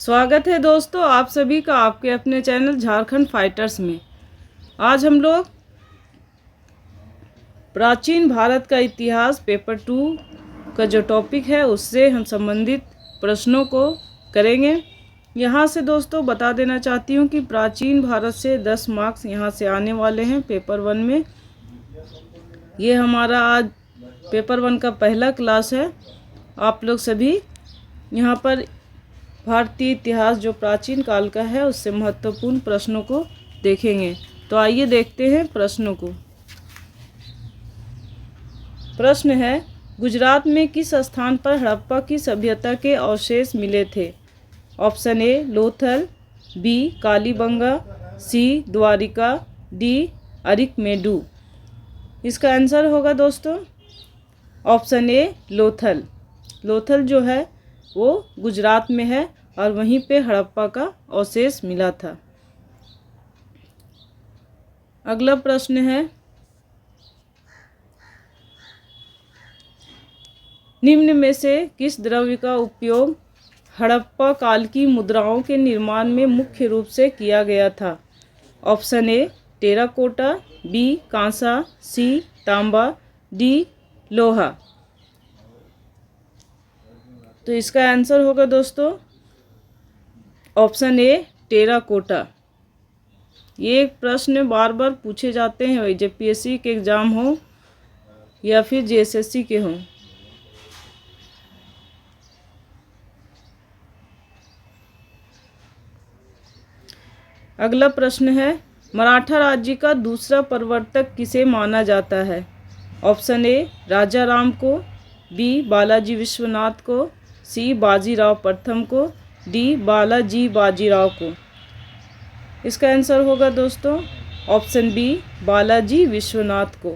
स्वागत है दोस्तों आप सभी का आपके अपने चैनल झारखंड फाइटर्स में। आज हम लोग प्राचीन भारत का इतिहास पेपर 2 का जो टॉपिक है उससे हम संबंधित प्रश्नों को करेंगे। यहाँ से दोस्तों बता देना चाहती हूँ कि प्राचीन भारत से 10 मार्क्स यहाँ से आने वाले हैं पेपर 1 में। ये हमारा आज पेपर 1 का पहला क्लास है। आप लोग सभी यहाँ पर भारतीय इतिहास जो प्राचीन काल का है उससे महत्वपूर्ण प्रश्नों को देखेंगे। तो आइए देखते हैं प्रश्नों को। प्रश्न है, गुजरात में किस स्थान पर हड़प्पा की सभ्यता के अवशेष मिले थे? Option A Lothal, B Kalibanga, C Dwarika, D Arikamedu. इसका आंसर होगा दोस्तों ऑप्शन ए लोथल। लोथल जो है वो गुजरात में है और वहीं पे हड़प्पा का अवशेष मिला था। अगला प्रश्न है, निम्न में से किस द्रव्य का उपयोग हड़प्पा काल की मुद्राओं के निर्माण में मुख्य रूप से किया गया था? ऑप्शन ए टेराकोटा, बी कांसा, सी तांबा, डी लोहा। तो इसका आंसर होगा दोस्तों ऑप्शन ए टेराकोटा। ये एक प्रश्न बार बार पूछे जाते हैं, वही जब पीएससी के एग्ज़ाम हो या फिर जेएसएससी के हों। अगला प्रश्न है, मराठा राज्य का दूसरा प्रवर्तक किसे माना जाता है? ऑप्शन ए राजा राम को, बी बालाजी विश्वनाथ को, सी बाजीराव प्रथम को, डी बालाजी बाजीराव को। इसका आंसर होगा दोस्तों ऑप्शन बी बालाजी विश्वनाथ को।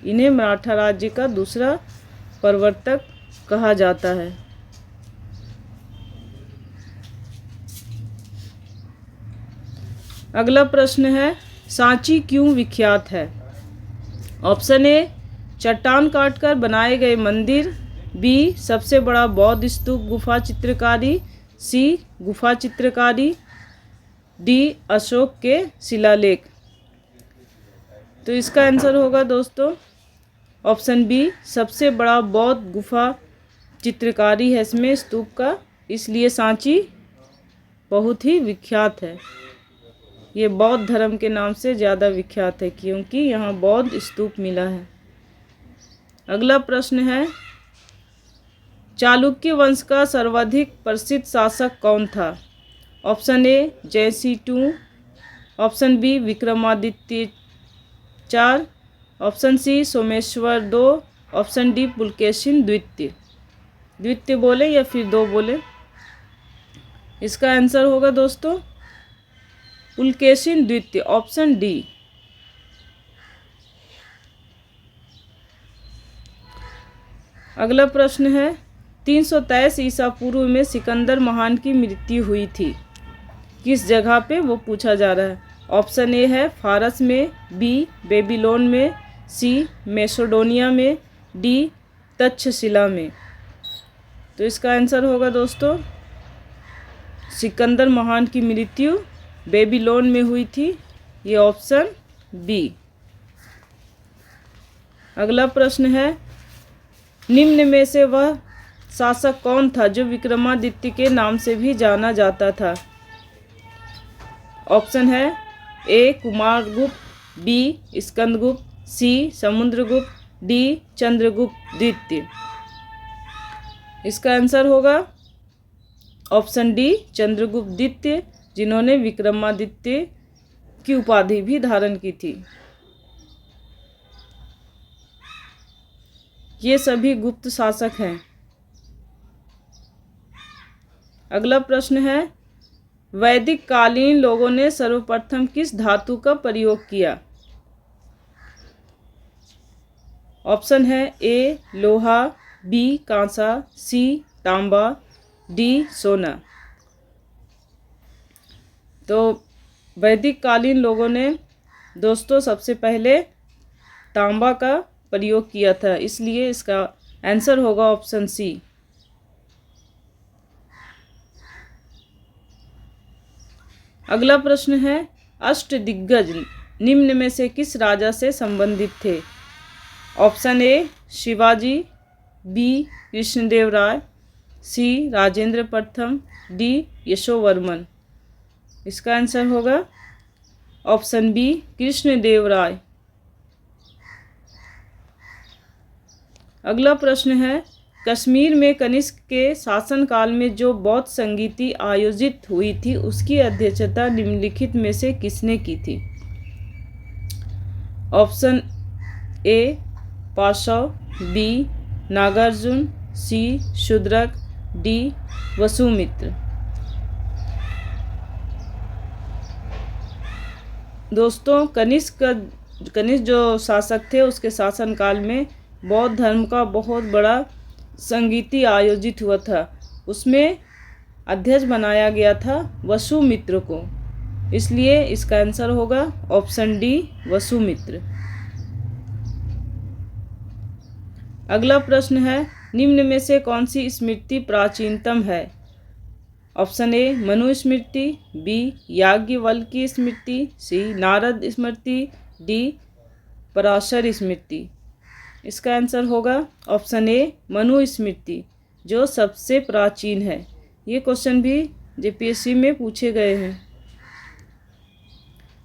इन्हें मराठा राज्य का दूसरा प्रवर्तक कहा जाता है। अगला प्रश्न है, सांची क्यों विख्यात है? ऑप्शन ए चट्टान काटकर बनाए गए मंदिर, बी सबसे बड़ा बौद्ध स्तूप गुफा चित्रकारी, सी गुफा चित्रकारी, डी अशोक के शिलालेख। तो इसका आंसर होगा दोस्तों ऑप्शन बी सबसे बड़ा बौद्ध गुफा चित्रकारी है इसमें स्तूप का, इसलिए सांची बहुत ही विख्यात है। ये बौद्ध धर्म के नाम से ज़्यादा विख्यात है क्योंकि यहाँ बौद्ध स्तूप मिला है। अगला प्रश्न है, चालुक्य वंश का सर्वाधिक प्रसिद्ध शासक कौन था? Option A Jaisingh, option B Vikramaditya 4, option C Someshwar 2, option D Pulakeshin द्वितीय। द्वितीय बोले या फिर 2 बोले? इसका आंसर होगा दोस्तों पुलकेशिन द्वितीय, ऑप्शन डी। अगला प्रश्न है, 323 ईसा पूर्व में सिकंदर महान की मृत्यु हुई थी, किस जगह पे वो पूछा जा रहा है? ऑप्शन ए है फारस में, बी बेबीलोन में, सी मैसेडोनिया में, डी तक्षशिला में। तो इसका आंसर होगा दोस्तों सिकंदर महान की मृत्यु बेबीलोन में हुई थी, ये ऑप्शन बी। अगला प्रश्न है, निम्न में से वह शासक कौन था जो विक्रमादित्य के नाम से भी जाना जाता था? ऑप्शन है ए कुमारगुप्त, बी स्कंदगुप्त, सी समुद्रगुप्त, डी चंद्रगुप्त द्वितीय। इसका आंसर होगा ऑप्शन डी चंद्रगुप्त द्वितीय, जिन्होंने विक्रमादित्य की उपाधि भी धारण की थी। ये सभी गुप्त शासक हैं। अगला प्रश्न है, वैदिक कालीन लोगों ने सर्वप्रथम किस धातु का प्रयोग किया? ऑप्शन है ए लोहा, बी कांसा, सी तांबा, डी सोना। तो वैदिक कालीन लोगों ने दोस्तों सबसे पहले तांबा का प्रयोग किया था, इसलिए इसका आंसर होगा ऑप्शन सी। अगला प्रश्न है, अष्टदिग्गज निम्न में से किस राजा से संबंधित थे? Option A Shivaji, B Krishnadeva Raya, C Rajendra प्रथम, डी यशोवर्मन। इसका आंसर होगा ऑप्शन बी कृष्णदेव राय। अगला प्रश्न है, कश्मीर में कनिष्क के शासनकाल में जो बौद्ध संगीति आयोजित हुई थी उसकी अध्यक्षता निम्नलिखित में से किसने की थी? Option A Parshva, B Nagarjuna, C Shudraka, D Vasumitra. दोस्तों, कनिष्क जो शासक थे उसके शासनकाल में बौद्ध धर्म का बहुत बड़ा संगीति आयोजित हुआ था। उसमें अध्यक्ष बनाया गया था वसुमित्र को, इसलिए इसका आंसर होगा ऑप्शन डी वसुमित्र। अगला प्रश्न है, निम्न में से कौन सी स्मृति प्राचीनतम है? Option A Manusmriti, B Yajnavalkya Smriti, C Narada Smriti, D Parashara Smriti. इसका आंसर होगा ऑप्शन ए मनुस्मृति, जो सबसे प्राचीन है। ये क्वेश्चन भी जेपीएससी में पूछे गए हैं।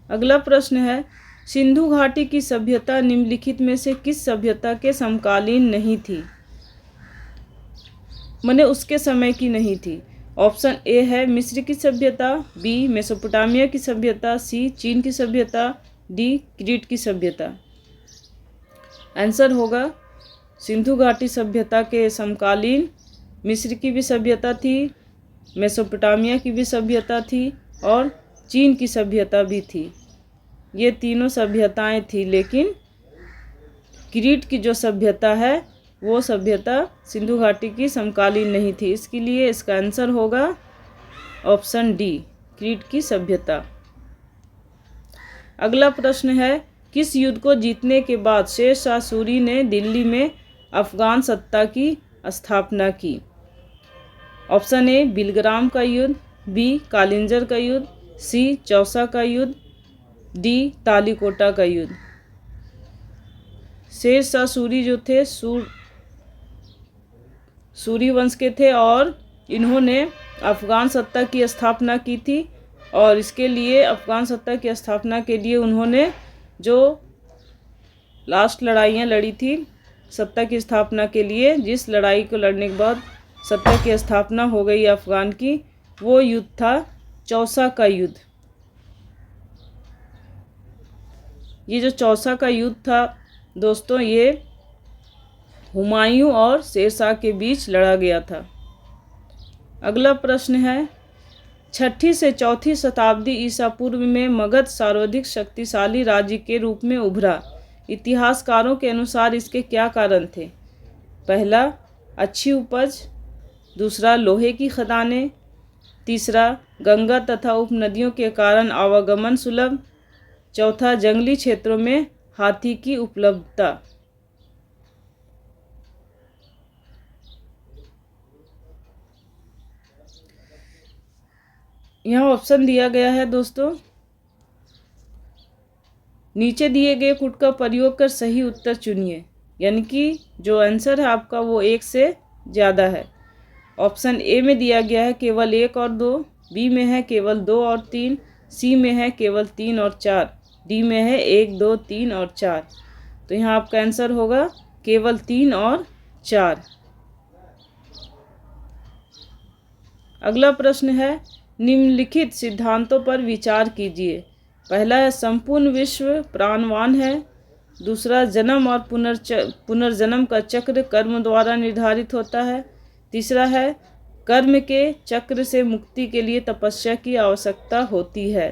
अगला प्रश्न है, सिंधु घाटी की सभ्यता निम्नलिखित में से किस सभ्यता के समकालीन नहीं थी? माने उसके समय की नहीं थी। ऑप्शन ए है मिस्र की सभ्यता, बी मेसोपोटामिया की सभ्यता, सी चीन की सभ्यता, डी क्रीट की सभ्यता। आंसर होगा सिंधु घाटी सभ्यता के समकालीन मिस्र की भी सभ्यता थी, मेसोपोटामिया की भी सभ्यता थी और चीन की सभ्यता भी थी। ये तीनों सभ्यताएं थी, लेकिन क्रीट की जो सभ्यता है वो सभ्यता सिंधु घाटी की समकालीन नहीं थी। इसके लिए इसका आंसर होगा ऑप्शन डी क्रीट की सभ्यता। अगला प्रश्न है, किस युद्ध को जीतने के बाद शेर शाह सूरी ने दिल्ली में अफगान सत्ता की स्थापना की? ऑप्शन ए बिलग्राम का युद्ध, बी कालिंजर का युद्ध, सी चौसा का युद्ध, डी तालीकोटा का युद्ध। शेर शाह सूरी जो थे सूरी वंश के थे और इन्होंने अफगान सत्ता की स्थापना की थी। और इसके लिए अफगान सत्ता की स्थापना के लिए उन्होंने जो लास्ट लड़ाइयाँ लड़ी थी सत्ता की स्थापना के लिए, जिस लड़ाई को लड़ने के बाद सत्ता की स्थापना हो गई अफगान की, वो युद्ध था चौसा का युद्ध। ये जो चौसा का युद्ध था दोस्तों, ये हुमायूं और शेरशाह के बीच लड़ा गया था। अगला प्रश्न है, 6ठी से 4ठी शताब्दी ईसा पूर्व में मगध सर्वाधिक शक्तिशाली राज्य के रूप में उभरा। इतिहासकारों के अनुसार इसके क्या कारण थे? पहला अच्छी उपज, दूसरा लोहे की खदानें, तीसरा गंगा तथा उपनदियों के कारण आवागमन सुलभ, चौथा जंगली क्षेत्रों में हाथी की उपलब्धता। यहाँ ऑप्शन दिया गया है दोस्तों, नीचे दिए गए कुट का प्रयोग कर सही उत्तर चुनिए, यानी कि जो आंसर है आपका वो 1 से ज़्यादा है। ऑप्शन ए में दिया गया है केवल 1 और 2, बी में है केवल 2 और 3, सी में है केवल 3 और 4, डी में है 1, 2, 3 और 4। तो यहाँ आपका आंसर होगा केवल 3 और 4। अगला प्रश्न है, निम्नलिखित सिद्धांतों पर विचार कीजिए। पहला है संपूर्ण विश्व प्राणवान है, दूसरा जन्म और पुनर्जन्म का चक्र कर्म द्वारा निर्धारित होता है, तीसरा है कर्म के चक्र से मुक्ति के लिए तपस्या की आवश्यकता होती है।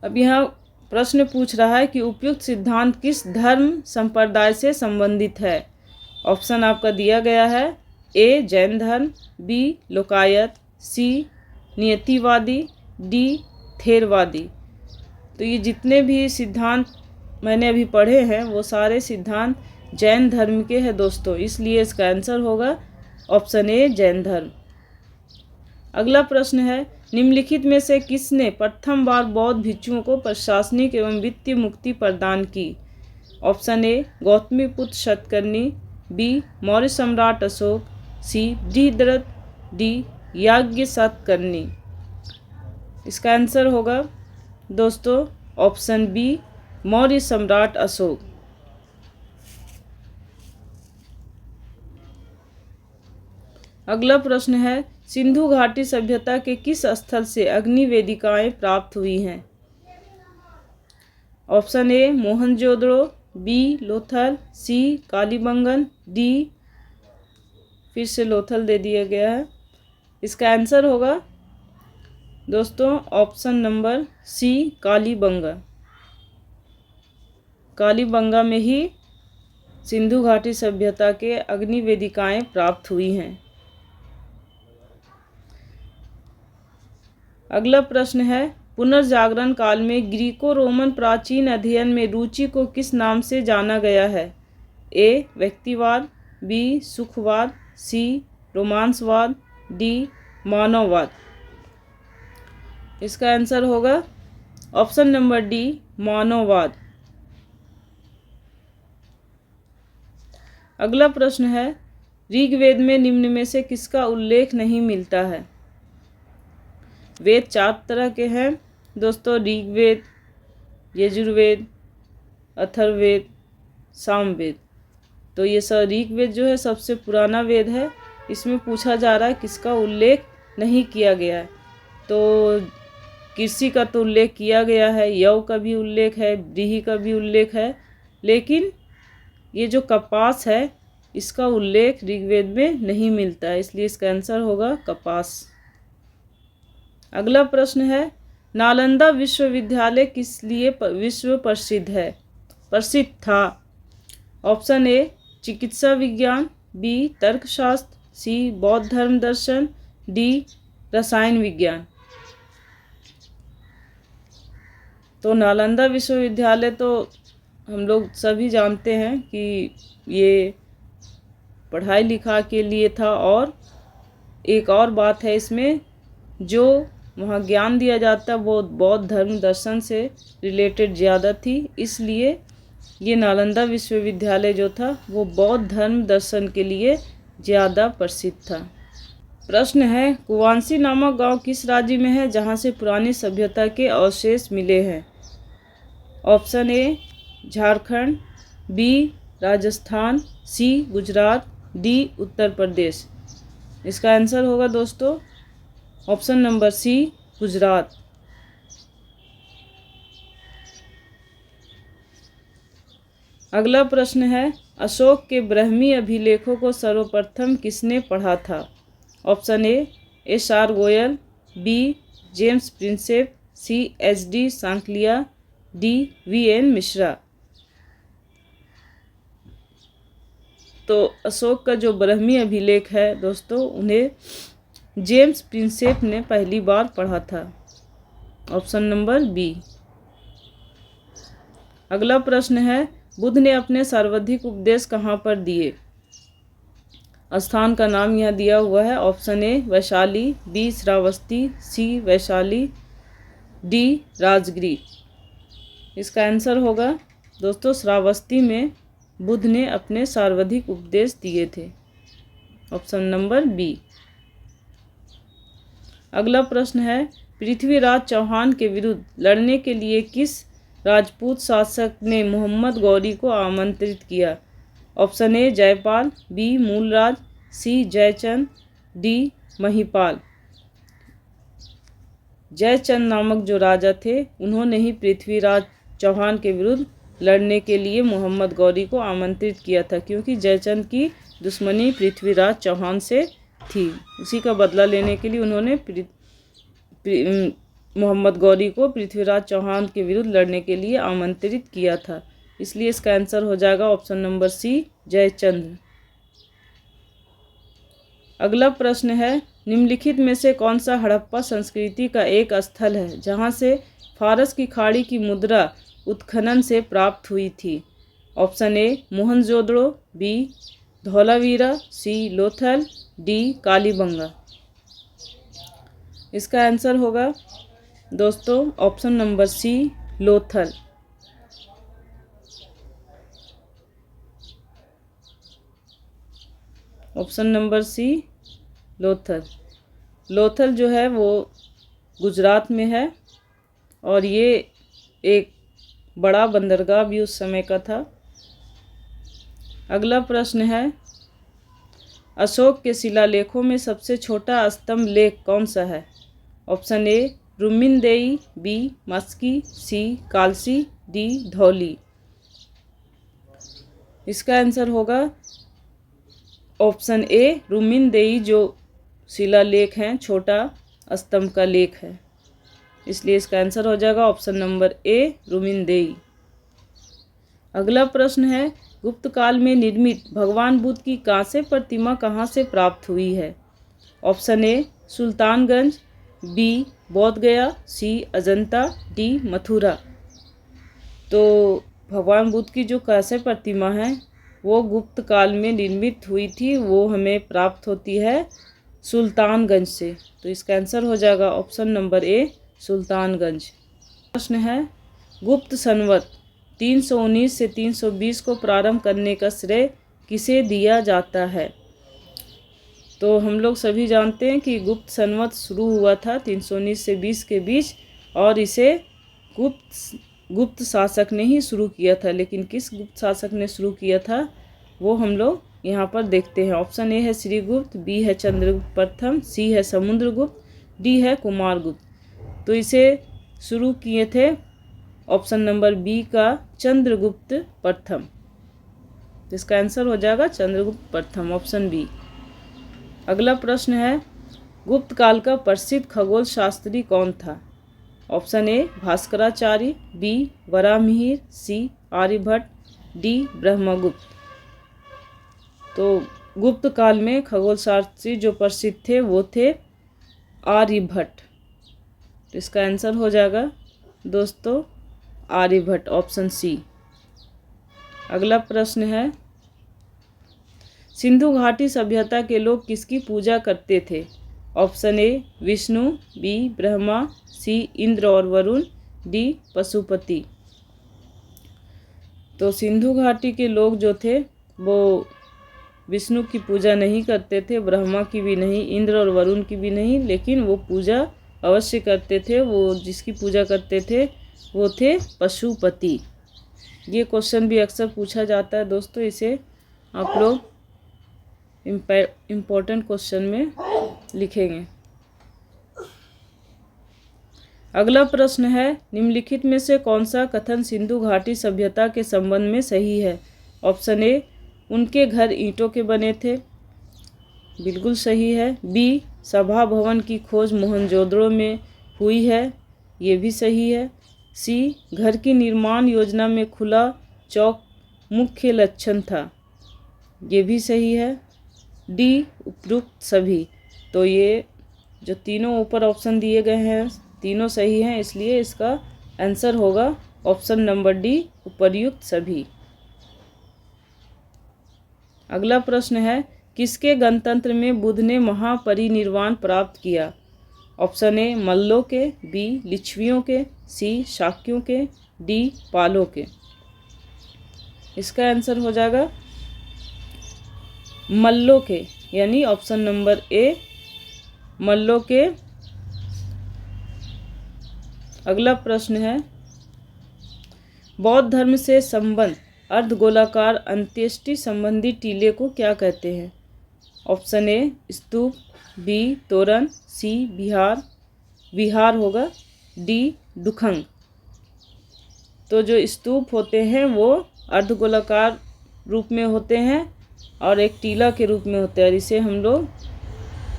अब यहाँ प्रश्न पूछ रहा है कि उपयुक्त सिद्धांत किस धर्म संप्रदाय से संबंधित है। ऑप्शन आपका दिया गया है, ए जैन धर्म, बी लोकायत, सी नियतिवादी, डी थेरवादी। तो ये जितने भी सिद्धांत मैंने अभी पढ़े हैं वो सारे सिद्धांत जैन धर्म के हैं दोस्तों, इसलिए इसका आंसर होगा ऑप्शन ए जैन धर्म। अगला प्रश्न है, निम्नलिखित में से किसने प्रथम बार बौद्ध भिक्षुओं को प्रशासनिक एवं वित्तीय मुक्ति प्रदान की? Option A Gautamiputra Satakarni, B Maurya सम्राट अशोक, सी बृहद्रथ, डी याज्ञ शतकर्णी। इसका आंसर होगा दोस्तों ऑप्शन बी मौर्य सम्राट अशोक। अगला प्रश्न है सिंधु घाटी सभ्यता के किस स्थल से अग्नि वेदिकाएं प्राप्त हुई हैं? Option A Mohenjodaro, B Lothal, C Kalibangan, D फिर से लोथल दे दिया गया है। इसका आंसर होगा दोस्तों option number C Kalibanga. Kalibanga में ही सिंधु घाटी सभ्यता के अग्नि वेदिकाएं प्राप्त हुई हैं। अगला प्रश्न है पुनर्जागरण काल में ग्रीको रोमन प्राचीन अध्ययन में रुचि को किस नाम से जाना गया है? ए व्यक्तिवाद, बी सुखवाद, सी रोमांसवाद, डी मानववाद। इसका आंसर होगा ऑप्शन नंबर डी मानववाद। अगला प्रश्न है ऋग्वेद में निम्न में से किसका उल्लेख नहीं मिलता है? वेद 4 तरह के हैं दोस्तों, ऋग्वेद, यजुर्वेद, अथर्ववेद, सामवेद। तो ये ऋग्वेद जो है सबसे पुराना वेद है। इसमें पूछा जा रहा है किसका उल्लेख नहीं किया गया है। तो कृषि का तो उल्लेख किया गया है, यव का भी उल्लेख है, व्रीहि का भी उल्लेख है, लेकिन ये जो कपास है इसका उल्लेख ऋग्वेद में नहीं मिलता है, इसलिए इसका आंसर होगा कपास। अगला प्रश्न है नालंदा विश्वविद्यालय किस लिए विश्व प्रसिद्ध था? ऑप्शन ए चिकित्सा विज्ञान, बी तर्कशास्त्र, सी बौद्ध धर्म दर्शन, डी रसायन विज्ञान। तो नालंदा विश्वविद्यालय तो हम लोग सभी जानते हैं कि ये पढ़ाई लिखा के लिए था, और एक और बात है इसमें जो वहाँ ज्ञान दिया जाता है वो बौद्ध धर्म दर्शन से रिलेटेड ज़्यादा थी, इसलिए ये नालंदा विश्वविद्यालय जो था वो बौद्ध धर्म दर्शन के लिए ज़्यादा प्रसिद्ध था। प्रश्न है कुवांसी नामक गांव किस राज्य में है जहां से पुरानी सभ्यता के अवशेष मिले हैं? Option A Jharkhand, B Rajasthan, C Gujarat, D Uttar Pradesh. इसका आंसर होगा दोस्तों ऑप्शन नंबर सी गुजरात। अगला प्रश्न है अशोक के ब्राह्मी अभिलेखों को सर्वप्रथम किसने पढ़ा था? Option A S R Goyal, B James Prinsep, C H D Sankalia, D V N Mishra. तो अशोक का जो ब्राह्मी अभिलेख है दोस्तों उन्हें जेम्स प्रिंसेप ने पहली बार पढ़ा था। Option number B. अगला प्रश्न है बुद्ध ने अपने सर्वाधिक उपदेश कहाँ पर दिए? स्थान का नाम यहाँ दिया हुआ है। Option A Vaishali, B Shravasti, C Vaishali, D Rajgriha. इसका आंसर होगा दोस्तों श्रावस्ती में बुद्ध ने अपने सर्वाधिक उपदेश दिए थे। Option number B. अगला प्रश्न है पृथ्वीराज चौहान के विरुद्ध लड़ने के लिए किस राजपूत शासक ने मोहम्मद गौरी को आमंत्रित किया? Option A Jaipal, B Mulraj, C Jaichand, D Mahipal. Jaichand नामक जो राजा थे उन्होंने ही पृथ्वीराज चौहान के विरुद्ध लड़ने के लिए मोहम्मद गौरी को आमंत्रित किया था, क्योंकि जयचंद की दुश्मनी पृथ्वीराज चौहान से थी। उसी का बदला लेने के लिए उन्होंने मोहम्मद गौरी को पृथ्वीराज चौहान के विरुद्ध लड़ने के लिए आमंत्रित किया था, इसलिए इसका आंसर हो जाएगा ऑप्शन नंबर सी जयचंद। अगला प्रश्न है निम्नलिखित में से कौन सा हड़प्पा संस्कृति का एक स्थल है जहां से फारस की खाड़ी की मुद्रा उत्खनन से प्राप्त हुई थी? Option A Mohenjodaro, B Dholavira, C Lothal, D Kalibanga. इसका आंसर होगा दोस्तों option number C, Lothal. Option number C, Lothal. Lothal जो है वो गुजरात में है और ये एक बड़ा बंदरगाह भी उस समय का था। अगला प्रश्न है, अशोक के शिलालेखों में सबसे छोटा स्तंभ लेख कौन सा है? Option A Rummindei, B Maski, C Kalsi, D Dhauli. इसका आंसर होगा ऑप्शन ए रुमिनदेई, जो शिलालेख हैं, छोटा स्तंभ का लेख है, इसलिए इसका आंसर हो जाएगा ऑप्शन नंबर ए, रुमिनदेई। अगला प्रश्न है, गुप्त काल में निर्मित भगवान बुद्ध की कांस्य प्रतिमा कहाँ से प्राप्त हुई है? ऑप्शन ए सुल्तानगंज, बी बोध गया, सी अजंता, डी मथुरा। तो भगवान बुद्ध की जो कांस्य प्रतिमा है वो गुप्त काल में निर्मित हुई थी, वो हमें प्राप्त होती है सुल्तानगंज से। तो इसका आंसर हो जाएगा ऑप्शन नंबर ए, सुल्तानगंज। प्रश्न है, गुप्त संवत 319 से 320 को प्रारंभ करने का श्रेय किसे दिया जाता है? तो हम लोग सभी जानते हैं कि गुप्त संवत शुरू हुआ था 319 से 20 के बीच और इसे गुप्त शासक ने ही शुरू किया था। लेकिन किस गुप्त शासक ने शुरू किया था वो हम लोग यहाँ पर देखते हैं। ऑप्शन ए है श्रीगुप्त, बी है चंद्रगुप्त प्रथम, सी है समुद्रगुप्त, डी है कुमारगुप्त। तो इसे शुरू किए थे ऑप्शन नंबर बी का चंद्रगुप्त प्रथम। इसका आंसर हो जाएगा चंद्रगुप्त प्रथम, ऑप्शन बी। अगला प्रश्न है, गुप्त काल का प्रसिद्ध खगोल शास्त्री कौन था? Option A Bhaskaracharya, B Varahamihira, C Aryabhata, D Brahmagupta. तो गुप्त काल में खगोल शास्त्री जो प्रसिद्ध थे वो थे आर्यभट्ट। तो इसका आंसर हो जाएगा दोस्तों आर्यभट्ट, ऑप्शन सी। अगला प्रश्न है, सिंधु घाटी सभ्यता के लोग किसकी पूजा करते थे? Option A Vishnu, B Brahma, C Indra और वरुण, डी पशुपति। तो सिंधु घाटी के लोग जो थे वो विष्णु की पूजा नहीं करते थे, ब्रह्मा की भी नहीं, इंद्र और वरुण की भी नहीं, लेकिन वो पूजा अवश्य करते थे। वो जिसकी पूजा करते थे वो थे पशुपति। ये क्वेश्चन भी अक्सर पूछा जाता है दोस्तों, इसे आप लोग इम्पोर्टेंट क्वेश्चन में लिखेंगे। अगला प्रश्न है, निम्नलिखित में से कौन सा कथन सिंधु घाटी सभ्यता के संबंध में सही है? ऑप्शन ए उनके घर ईंटों के बने थे, बिल्कुल सही है। बी सभा भवन की खोज मोहनजोदड़ो में हुई है, ये भी सही है। सी घर की निर्माण योजना में खुला चौक मुख्य लक्षण था, ये भी सही है। डी उपयुक्त सभी। तो ये जो तीनों ऊपर ऑप्शन दिए गए हैं तीनों सही हैं, इसलिए इसका आंसर होगा ऑप्शन नंबर डी, उपयुक्त सभी। अगला प्रश्न है, किसके गणतंत्र में बुद्ध ने महापरिनिर्वाण प्राप्त किया? ऑप्शन ए मल्लों के, बी लिच्छवियों के, सी शाक्यों के, डी पालों के। इसका आंसर हो जाएगा मल्लों के, यानी ऑप्शन नंबर ए मल्लों के। अगला प्रश्न है, बौद्ध धर्म से संबद्ध अर्धगोलाकार अंत्येष्टि संबंधी टीले को क्या कहते हैं? ऑप्शन ए स्तूप, बी तोरण, सी विहार होगा, डी दुखंग। तो जो स्तूप होते हैं वो अर्धगोलाकार रूप में होते हैं और एक टीला के रूप में होते हैं, और इसे हम लोग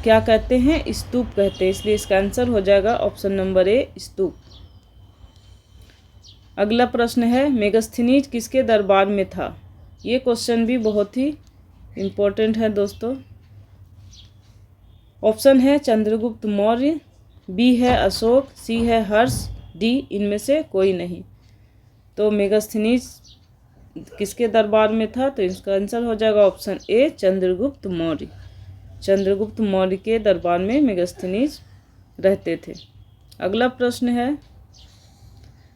क्या कहते हैं? स्तूप कहते हैं, इसलिए इसका आंसर हो जाएगा ऑप्शन नंबर ए स्तूप। अगला प्रश्न है, मेगास्थनीज किसके दरबार में था? ये क्वेश्चन भी बहुत ही इम्पोर्टेंट है दोस्तों। ऑप्शन है चंद्रगुप्त मौर्य, बी है अशोक, सी है हर्ष, डी इनमें से कोई नहीं। तो मेगास्थनीज किसके दरबार में था? तो इसका आंसर हो जाएगा ऑप्शन ए चंद्रगुप्त मौर्य। चंद्रगुप्त मौर्य के दरबार में मेगास्थनीज रहते थे। अगला प्रश्न है,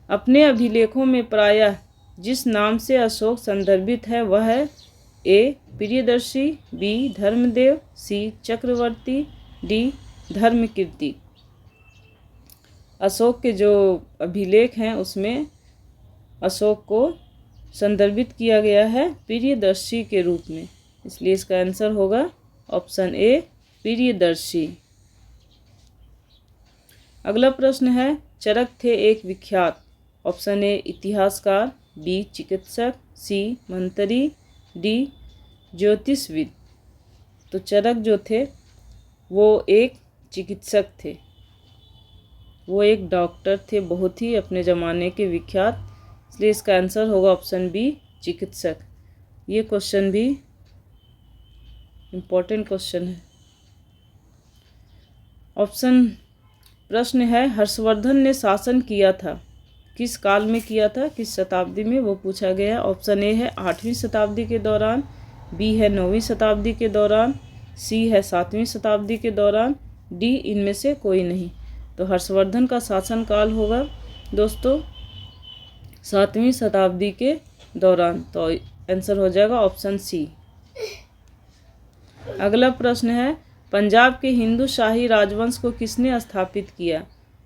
अपने अभिलेखों में प्रायः जिस नाम से अशोक संदर्भित है वह है ए प्रियदर्शी, बी धर्मदेव, सी चक्रवर्ती, डी धर्मकीर्ति। अशोक के जो अभिलेख हैं उसमें अशोक को संदर्भित किया गया है प्रियदर्शी के रूप में, इसलिए इसका आंसर होगा ऑप्शन ए प्रियदर्शी। अगला प्रश्न है, चरक थे एक विख्यात। ऑप्शन ए इतिहासकार, बी चिकित्सक, सी मंत्री, डी ज्योतिषविद। तो चरक जो थे वो एक चिकित्सक थे, वो एक डॉक्टर थे, बहुत ही अपने ज़माने के विख्यात, इसलिए इसका आंसर होगा ऑप्शन बी चिकित्सक। ये क्वेश्चन भी इम्पोर्टेंट क्वेश्चन है। ऑप्शन प्रश्न है, हर्षवर्धन ने शासन किया था, किस काल में किया था, किस शताब्दी में, वो पूछा गया। ऑप्शन ए है 8वीं शताब्दी के दौरान, बी है 9वीं शताब्दी के दौरान, सी है 7वीं शताब्दी के दौरान, डी इनमें से कोई नहीं। तो हर्षवर्धन का शासनकाल होगा दोस्तों 7वीं शताब्दी के दौरान, तो आंसर हो जाएगा ऑप्शन सी। अगला प्रश्न है, पंजाब के हिंदू शाही राजवंश को किसने स्थापित किया।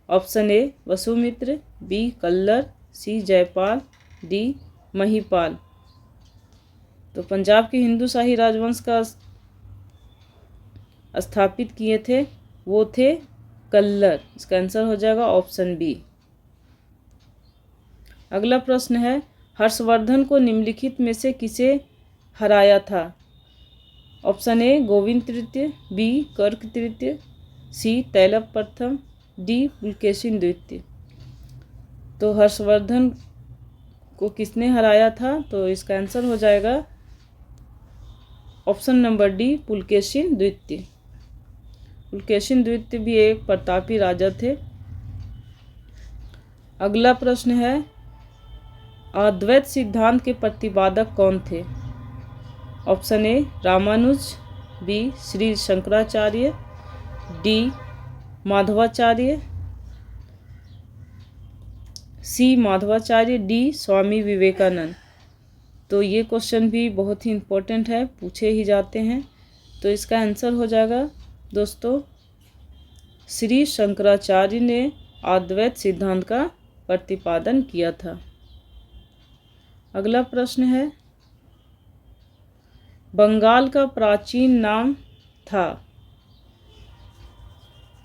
Option A Vasumitra, B Kallar, C Jaipal, D Mahipal. तो पंजाब के हिंदू शाही राजवंश का स्थापित किए थे वो थे कल्लर, इसका आंसर हो जाएगा ऑप्शन बी। अगला प्रश्न है, हर्षवर्धन को निम्नलिखित में से किसे हराया था। ऑप्शन ए गोविंद तृतीय, बी कर्क तृतीय, सी तैलप प्रथम, डी पुलकेशिन द्वितीय। तो हर्षवर्धन को किसने हराया था, तो इसका आंसर हो जाएगा ऑप्शन नंबर डी पुलकेशिन द्वितीय। पुलकेशिन द्वितीय भी एक प्रतापी राजा थे। अगला प्रश्न है, अद्वैत सिद्धांत के प्रतिपादक कौन थे। Option A Ramanuja, B Shri Shankaracharya, D Madhvacharya, C Madhvacharya, D Swami Vivekananda. तो ये क्वेश्चन भी बहुत ही इम्पोर्टेंट है, पूछे ही जाते हैं। तो इसका आंसर हो जाएगा दोस्तों श्री शंकराचार्य ने अद्वैत सिद्धांत का प्रतिपादन किया था। अगला प्रश्न है, बंगाल का प्राचीन नाम था।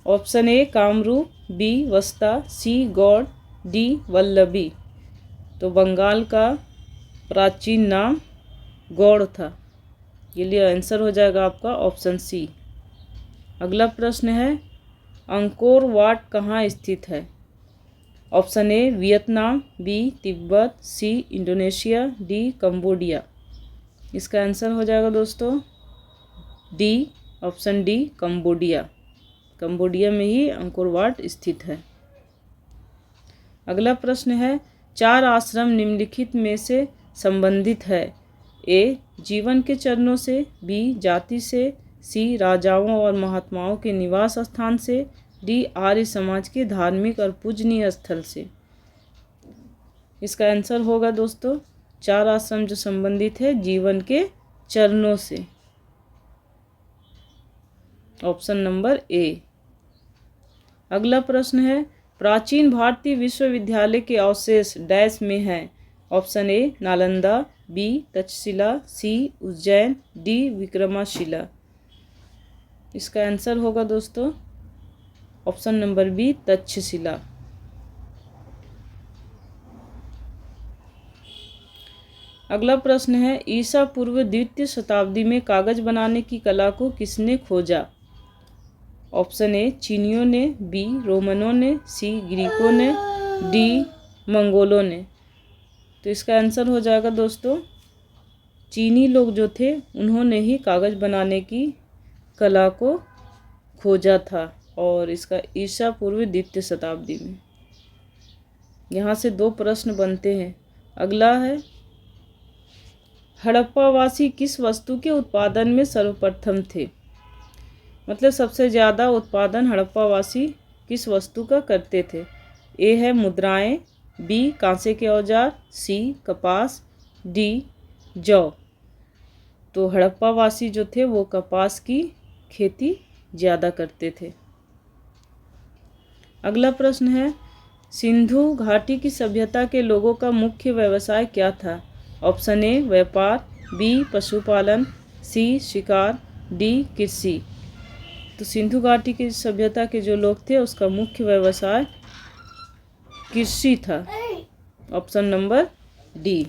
Option A Kamarupa, B Vasta, C Gaur, D Vallabhi. तो बंगाल का प्राचीन नाम गौड़ था, ये लिए आंसर हो जाएगा आपका ऑप्शन सी। अगला प्रश्न है, अंकोर वाट कहाँ स्थित है। Option A Vietnam, B Tibet, C Indonesia, D Cambodia. इसका आंसर हो जाएगा दोस्तों D option D Cambodia. Cambodia में ही अंकोर वाट स्थित है। अगला प्रश्न है, 4 आश्रम निम्नलिखित में से संबंधित है। ए जीवन के चरणों से, बी जाति से, सी राजाओं और महात्माओं के निवास स्थान से, डी आर्य समाज के धार्मिक और पूजनीय स्थल से। इसका आंसर होगा दोस्तों 4 आश्रम जो संबंधित है जीवन के चरणों से, ऑप्शन नंबर ए। अगला प्रश्न है, प्राचीन भारतीय विश्वविद्यालय के अवशेष डैश में हैं। Option A Nalanda, B Takshashila, C Ujjain, D Vikramshila. इसका आंसर होगा दोस्तों ऑप्शन नंबर बी तक्षशिला। अगला प्रश्न है, ईसा पूर्व 2वीं शताब्दी में कागज बनाने की कला को किसने खोजा। ऑप्शन ए चीनियों ने, बी रोमनों ने, सी ग्रीकों ने, डी मंगोलों ने। तो इसका आंसर हो जाएगा दोस्तों चीनी लोग जो थे उन्होंने ही कागज़ बनाने की कला को खोजा था, और इसका ईसा पूर्व 2वीं शताब्दी में। यहाँ से 2 प्रश्न बनते हैं। अगला है, हड़प्पावासी किस वस्तु के उत्पादन में सर्वप्रथम थे। मतलब सबसे ज़्यादा उत्पादन हड़प्पावासी किस वस्तु का करते थे? ए है मुद्राएं, बी कांसे के औजार, सी कपास, डी जौ। तो हड़प्पा वासी जो थे वो कपास की खेती ज़्यादा करते थे। अगला प्रश्न है, सिंधु घाटी की सभ्यता के लोगों का मुख्य व्यवसाय क्या था? ऑप्शन ए व्यापार, बी पशुपालन, सी शिकार, डी कृषि। तो सिंधु घाटी की सभ्यता के जो लोग थे उसका मुख्य व्यवसाय कृषि था। Option number D.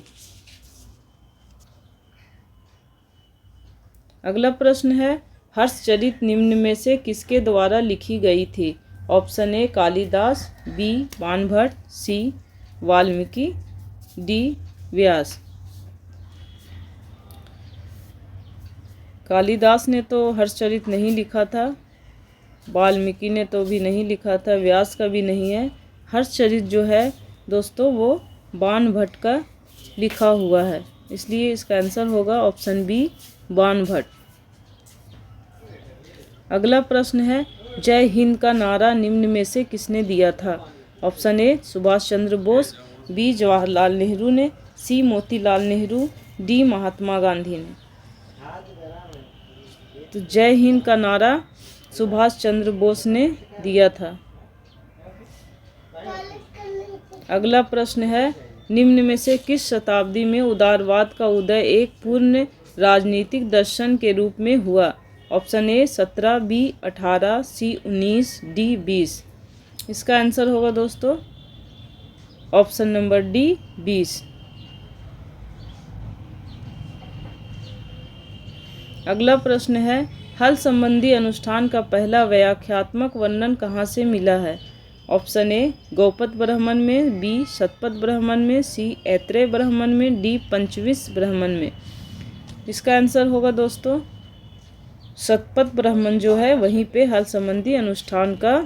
अगला प्रश्न है, हर्षचरित निम्न में से किसके द्वारा लिखी गई थी? Option A Kalidasa, B Banabhatta, C Valmiki, D Vyasa. Kalidasa ने तो हर्षचरित नहीं लिखा था, वाल्मीकि ने तो भी नहीं लिखा था, व्यास का भी नहीं है। हर्षचरित जो है दोस्तों वो बाणभट्ट का लिखा हुआ है, इसलिए इसका आंसर होगा ऑप्शन बी बाणभट्ट। अगला प्रश्न है, जय हिंद का नारा निम्न में से किसने दिया था? Option A Subhash Chandra Bose, B Jawaharlal Nehru ने, सी मोतीलाल नेहरू, डी महात्मा गांधी ने। तो जय हिंद का नारा सुभाष चंद्र बोस ने दिया था। अगला प्रश्न है, निम्न में से किस शताब्दी में उदारवाद का उदय एक पूर्ण राजनीतिक दर्शन के रूप में हुआ? Option A 17, B 18, C 19, D 20। इसका आंसर होगा दोस्तों ऑप्शन नंबर डी 20। अगला प्रश्न है, हल संबंधी अनुष्ठान का पहला व्याख्यात्मक वर्णन कहाँ से मिला है? ऑप्शन ए गौपद ब्राह्मण में, बी शतपथ ब्राह्मण में, सी ऐत्रेय ब्राह्मण में, डी पंचविंश ब्राह्मण में। इसका आंसर होगा दोस्तों शतपथ ब्राह्मण जो है वहीं पे हल संबंधी अनुष्ठान का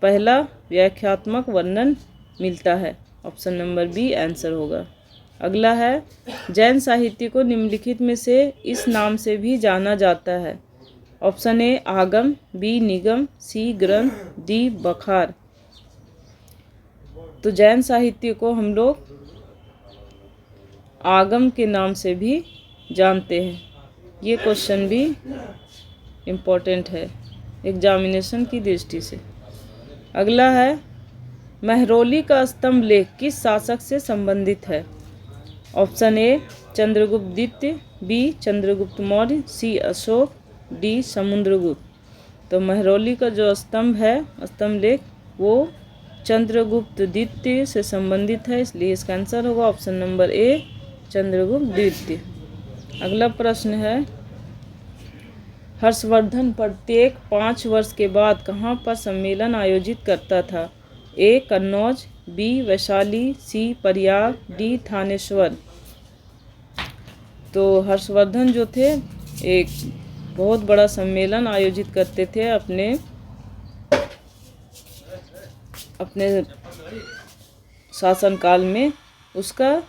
पहला व्याख्यात्मक वर्णन मिलता है। ऑप्शन नंबर बी आंसर होगा। अगला है, जैन साहित्य को निम्नलिखित में से इस नाम से भी जाना जाता है? ऑप्शन ए आगम, बी निगम, सी ग्रंथ, डी बखार। तो जैन साहित्य को हम लोग आगम के नाम से भी जानते हैं। ये क्वेश्चन भी इम्पोर्टेंट है एग्जामिनेशन की दृष्टि से। अगला है, महरौली का स्तंभ लेख किस शासक से संबंधित है? ऑप्शन ए चंद्रगुप्त द्वितीय, बी चंद्रगुप्त मौर्य, सी अशोक, डी समुद्रगुप्त। तो महरौली का जो स्तंभ है, स्तंभ लेख, वो चंद्रगुप्त द्वितीय से संबंधित है, इसलिए इसका आंसर होगा ऑप्शन नंबर ए चंद्रगुप्त द्वितीय। अगला प्रश्न है, हर्षवर्धन प्रत्येक 5 वर्ष के बाद कहाँ पर सम्मेलन आयोजित करता था? ए कन्नौज, बी वैशाली, सी प्रयाग, डी थानेश्वर। तो हर्षवर्धन जो थे एक बहुत बड़ा सम्मेलन आयोजित करते थे अपने शासनकाल में। उसका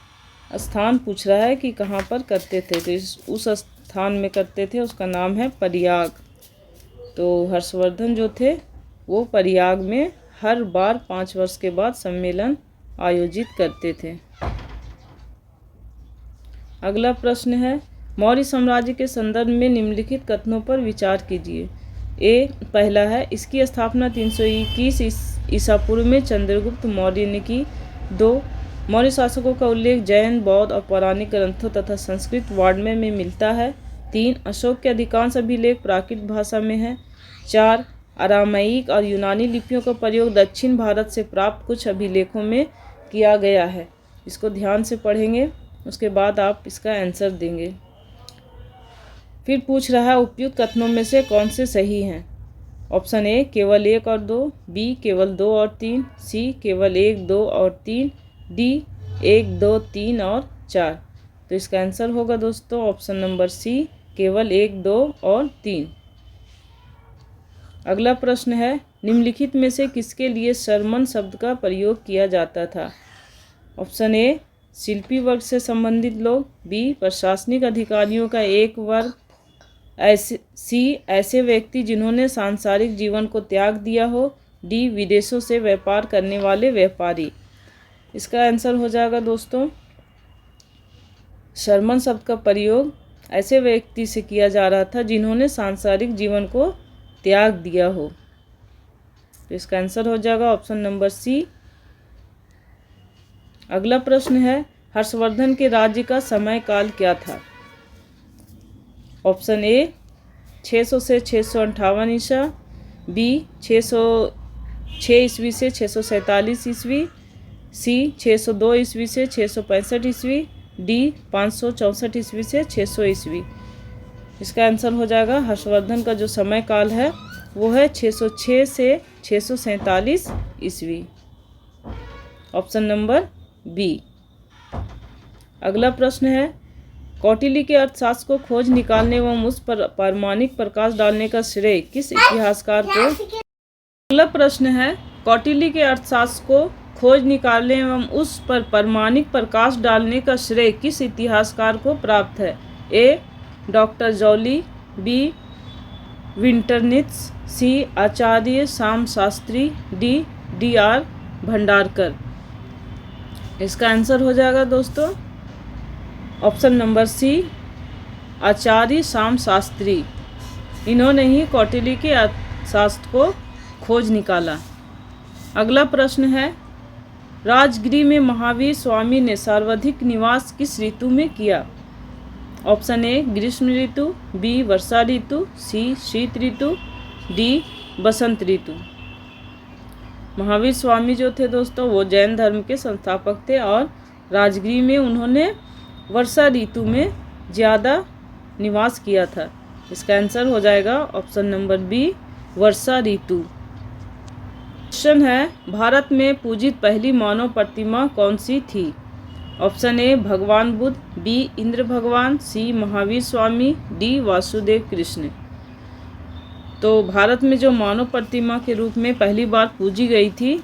स्थान पूछ रहा है कि कहाँ पर करते थे, तो उस स्थान में करते थे, उसका नाम है प्रयाग। तो हर्षवर्धन जो थे वो प्रयाग में हर बार 5 वर्ष के बाद सम्मेलन आयोजित करते थे। अगला प्रश्न है, मौर्य साम्राज्य के संदर्भ में निम्नलिखित कथनों पर विचार कीजिए। ए पहला है, इसकी स्थापना 321 ईसा पूर्व में चंद्रगुप्त मौर्य ने की। 2 मौर्य शासकों का उल्लेख जैन, बौद्ध और पौराणिक ग्रंथों तथा संस्कृत वाङ्मय में मिलता है। 3 अशोक के अधिकांश अभिलेख प्राकृत भाषा में है। 4 अरामाइक और यूनानी लिपियों का प्रयोग दक्षिण भारत से प्राप्त कुछ अभिलेखों में किया गया है। इसको ध्यान से पढ़ेंगे, उसके बाद आप इसका आंसर देंगे। फिर पूछ रहा है, उपयुक्त कथनों में से कौन से सही हैं? ऑप्शन ए केवल 1 और 2, बी केवल 2 और 3, सी केवल 1, 2 और 3, डी 1, 2, 3 और 4। तो इसका आंसर होगा दोस्तों ऑप्शन नंबर सी केवल 1, 2 और 3। अगला प्रश्न है, निम्नलिखित में से किसके लिए शर्मन शब्द का प्रयोग किया जाता था? ऑप्शन ए शिल्पी वर्ग से संबंधित लोग, बी प्रशासनिक अधिकारियों का एक वर्ग, सी ऐसे व्यक्ति जिन्होंने सांसारिक जीवन को त्याग दिया हो, डी विदेशों से व्यापार करने वाले व्यापारी। इसका आंसर हो जाएगा दोस्तों शर्मन शब्द का प्रयोग ऐसे व्यक्ति से किया जा रहा था जिन्होंने सांसारिक जीवन को त्याग दिया हो। तो इसका आंसर हो जाएगा ऑप्शन नंबर सी। अगला प्रश्न है हर्षवर्धन के राज्य का समय काल क्या था। ऑप्शन ए 600 से 658 ईसा, बी 606 ईस्वी से 647 ईस्वी, सी 602 ईस्वी से 665 ईस्वी, डी 564 ईस्वी से 600 ईस्वी। इसका आंसर हो जाएगा हर्षवर्धन का जो समय काल है वो है 606 से 647 ईस्वी। Option number B. अगला प्रश्न है कौटिल्य के अर्थशास्त्र को खोज निकालने एवं उस पर प्रामाणिक प्रकाश डालने का श्रेय किस इतिहासकार को। अगला प्रश्न है कौटिल्य के अर्थशास्त्र को खोज निकालने एवं उस पर प्रामाणिक प्रकाश डालने का श्रेय किस इतिहासकार को प्राप्त है। ए डॉक्टर जॉली, बी विंटरनित्ज, सी आचार्य श्याम शास्त्री, डी डी.आर. भंडारकर। इसका आंसर हो जाएगा दोस्तों ऑप्शन नंबर सी आचार्य श्याम शास्त्री। इन्होंने ही कौटिल्य के अर्थशास्त्र को खोज निकाला। अगला प्रश्न है राजगृह में महावीर स्वामी ने सर्वाधिक निवास किस ऋतु में किया। ऑप्शन ए ग्रीष्म ऋतु, बी वर्षा ऋतु, सी शीत ऋतु, डी बसंत ऋतु। महावीर स्वामी जो थे दोस्तों वो जैन धर्म के संस्थापक थे और राजगृह में उन्होंने वर्षा ऋतु में ज़्यादा निवास किया था। इसका आंसर हो जाएगा ऑप्शन नंबर बी वर्षा ऋतु। क्वेश्चन है भारत में पूजित पहली मानव प्रतिमा कौन सी थी। ऑप्शन ए भगवान बुद्ध, बी इंद्र भगवान, सी महावीर स्वामी, डी वासुदेव कृष्ण। तो भारत में जो मानव प्रतिमा के रूप में पहली बार पूजी गई थी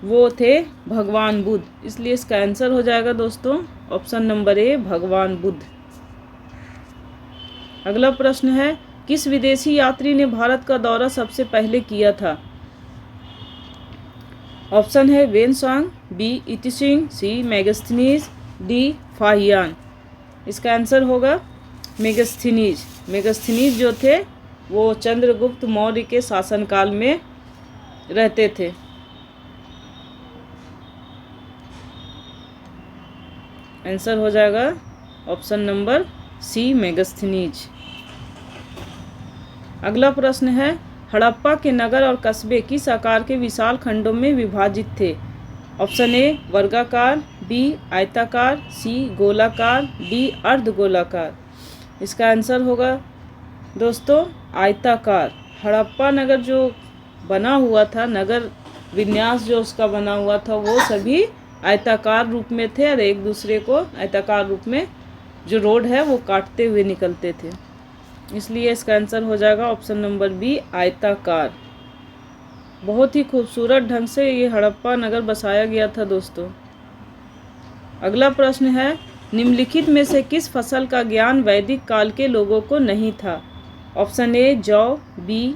वो थे भगवान बुद्ध, इसलिए इसका आंसर हो जाएगा दोस्तों ऑप्शन नंबर ए भगवान बुद्ध। अगला प्रश्न है किस विदेशी यात्री ने भारत का दौरा सबसे पहले किया था। ऑप्शन है वेनसांग, बी इतिसिंह, सी मेगास्थनीज, डी फाहियान। इसका आंसर होगा मेगास्थनीज। मेगास्थनीज जो थे वो चंद्रगुप्त मौर्य के शासनकाल में रहते थे। आंसर हो जाएगा ऑप्शन नंबर सी मेगास्थनीज। अगला प्रश्न है हड़प्पा के नगर और कस्बे किस आकार के विशाल खंडों में विभाजित थे। ऑप्शन ए वर्गाकार, बी आयताकार, सी गोलाकार, डी अर्धगोलाकार। इसका आंसर होगा दोस्तों आयताकार। हड़प्पा नगर जो बना हुआ था, नगर विन्यास जो उसका बना हुआ था वो सभी आयताकार रूप में थे और एक दूसरे को आयताकार रूप में जो रोड है वो काटते हुए निकलते थे, इसलिए इसका आंसर हो जाएगा ऑप्शन नंबर बी आयताकार। बहुत ही खूबसूरत ढंग से ये हड़प्पा नगर बसाया गया था दोस्तों। अगला प्रश्न है निम्नलिखित में से किस फसल का ज्ञान वैदिक काल के लोगों को नहीं था। ऑप्शन ए जौ, बी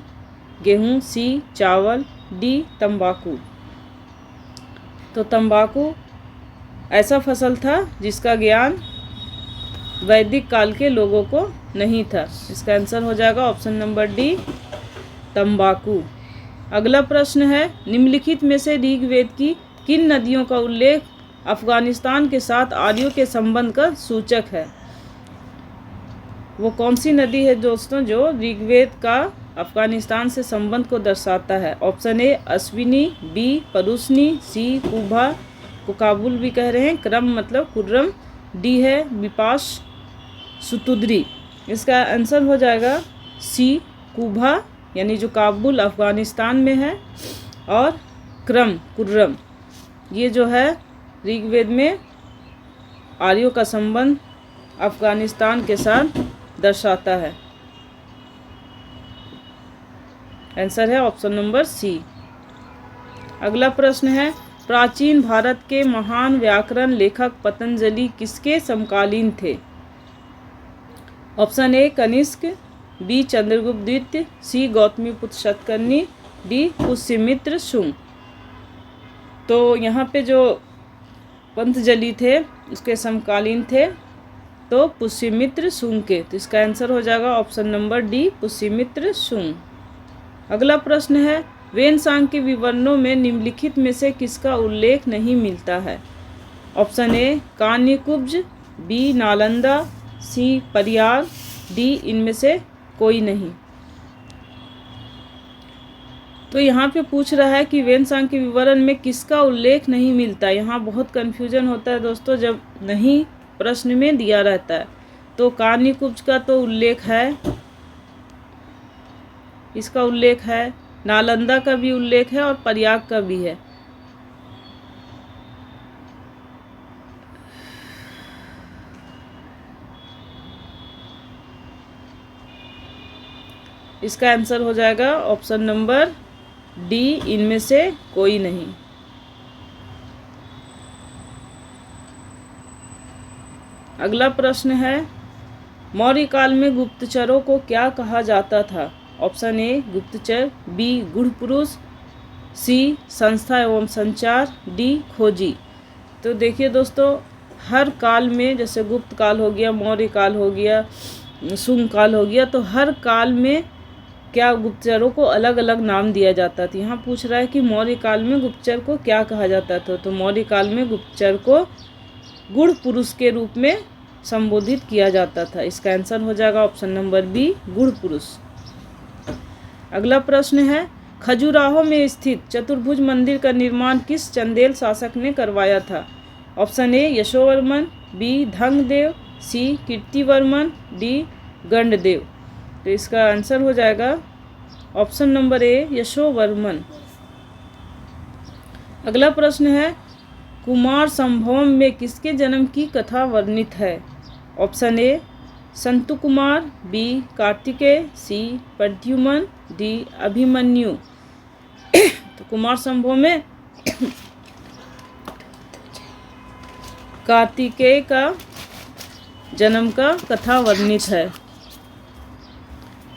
गेहूँ, सी चावल, डी तंबाकू। तो तंबाकू ऐसा फसल था जिसका ज्ञान वैदिक काल के लोगों को नहीं था। इसका आंसर हो जाएगा ऑप्शन नंबर डी तंबाकू। अगला प्रश्न है निम्नलिखित में से ऋग्वेद की किन नदियों का उल्लेख अफगानिस्तान के साथ आर्यों के संबंध का सूचक है। वो कौन सी नदी है दोस्तों जो ऋग्वेद का अफगानिस्तान से संबंध को दर्शाता है। ऑप्शन ए अश्विनी, बी परुशनी, सी कुभा को काबुल भी कह रहे हैं, क्रम मतलब कुर्रम, डी है विपाश सुतुद्री। इसका आंसर हो जाएगा सी कुभा, यानी जो काबुल अफगानिस्तान में है, और क्रम कुर्रम ये जो है ऋग्वेद में आर्यों का संबंध अफगानिस्तान के साथ दर्शाता है। आंसर है ऑप्शन नंबर सी। अगला प्रश्न है प्राचीन भारत के महान व्याकरण लेखक पतंजलि किसके समकालीन थे। Option A Kanishka, B Chandragupta द्वितीय, सी गौतमीपुत्र शतकर्णी, डी पुष्यमित्र शुंग। तो यहाँ पे जो पंतजलि थे उसके समकालीन थे तो पुष्यमित्र शुंग के। तो इसका आंसर हो जाएगा option number D Pushyamitra Shunga. अगला प्रश्न है वेनसांग के विवरणों में निम्नलिखित में से किसका उल्लेख नहीं मिलता है। Option A Kanyakubja, B Nalanda, C Pariyar, D इनमें से कोई नहीं। तो यहाँ पे पूछ रहा है कि वेनसांग के विवरण में किसका उल्लेख नहीं मिलता। यहाँ बहुत कन्फ्यूजन होता है दोस्तों जब नहीं प्रश्न में दिया रहता है। तो कान्यकुब्ज का तो उल्लेख है, इसका उल्लेख है, नालंदा का भी उल्लेख है और प्रयाग का भी है। इसका आंसर हो जाएगा ऑप्शन नंबर डी इनमें से कोई नहीं। अगला प्रश्न है मौर्य काल में गुप्तचरों को क्या कहा जाता था। ऑप्शन ए गुप्तचर, बी गूढ़ पुरुष, सी संस्था एवं संचार, डी खोजी। तो देखिए दोस्तों हर काल में जैसे गुप्त काल हो गया, मौर्य काल हो गया, शुंग काल हो गया, तो हर काल में क्या गुप्तचरों को अलग अलग नाम दिया जाता था। यहाँ पूछ रहा है कि मौर्य काल में गुप्तचर को क्या कहा जाता था। तो मौर्य काल में गुप्तचर को गूढ़ पुरुष के रूप में संबोधित किया जाता था। इसका आंसर हो जाएगा ऑप्शन नंबर बी गूढ़ पुरुष। अगला प्रश्न है खजुराहो में स्थित चतुर्भुज मंदिर का निर्माण किस चंदेल शासक ने करवाया था। Option A Yashovarman, B Dhangadeva, C Kirtivarman, D Gandadeva. तो इसका आंसर हो जाएगा ऑप्शन नंबर ए यशोवर्मन। अगला प्रश्न है कुमार संभवम में किसके जन्म की कथा वर्णित है। Option A Santu Kumar, B Kartikeya, C Pradyumna, D Abhimanyu. तो कुमार संभव में कार्तिकेय का जन्म का कथा वर्णित है।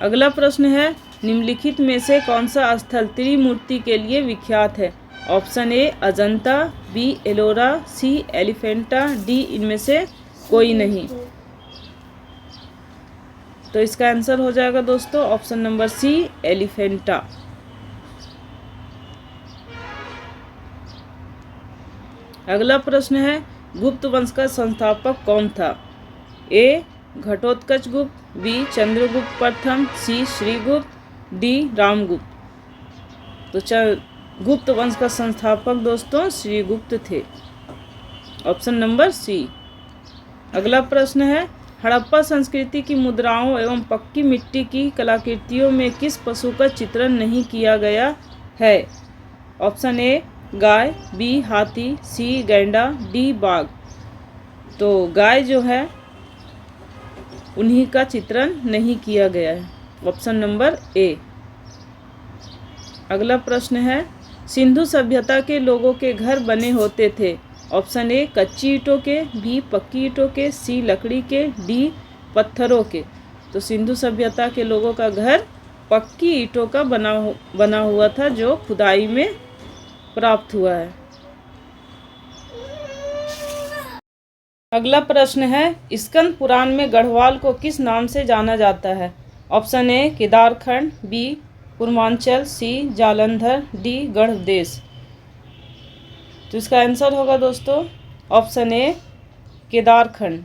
अगला प्रश्न है निम्नलिखित में से कौन सा स्थल त्रिमूर्ति के लिए विख्यात है। Option A Ajanta, B Ellora, C Elephanta, D इनमें से कोई नहीं। तो इसका आंसर हो जाएगा दोस्तों ऑप्शन नंबर सी एलिफेंटा। अगला प्रश्न है गुप्त वंश का संस्थापक कौन था। ए घटोत्कच गुप्त, बी चंद्रगुप्त प्रथम, सी श्रीगुप्त, डी रामगुप्त। तो गुप्त वंश का संस्थापक दोस्तों श्रीगुप्त थे। Option number C. अगला प्रश्न है हड़प्पा संस्कृति की मुद्राओं एवं पक्की मिट्टी की कलाकृतियों में किस पशु का चित्रण नहीं किया गया है। ऑप्शन ए गाय, बी हाथी, सी गैंडा, डी बाघ। तो गाय जो है उन्हीं का चित्रण नहीं किया गया है। Option number A. अगला प्रश्न है सिंधु सभ्यता के लोगों के घर बने होते थे। ऑप्शन ए कच्ची ईंटों के, बी पक्की ईंटों के, सी लकड़ी के, डी पत्थरों के। तो सिंधु सभ्यता के लोगों का घर पक्की ईंटों का बना हुआ था जो खुदाई में प्राप्त हुआ है। अगला प्रश्न है स्कंद पुराण में गढ़वाल को किस नाम से जाना जाता है। Option A Kedarkhand, B Purvanchal, C Jalandhar, D Garhdesh. तो इसका आंसर होगा दोस्तों ऑप्शन ए केदारखंड।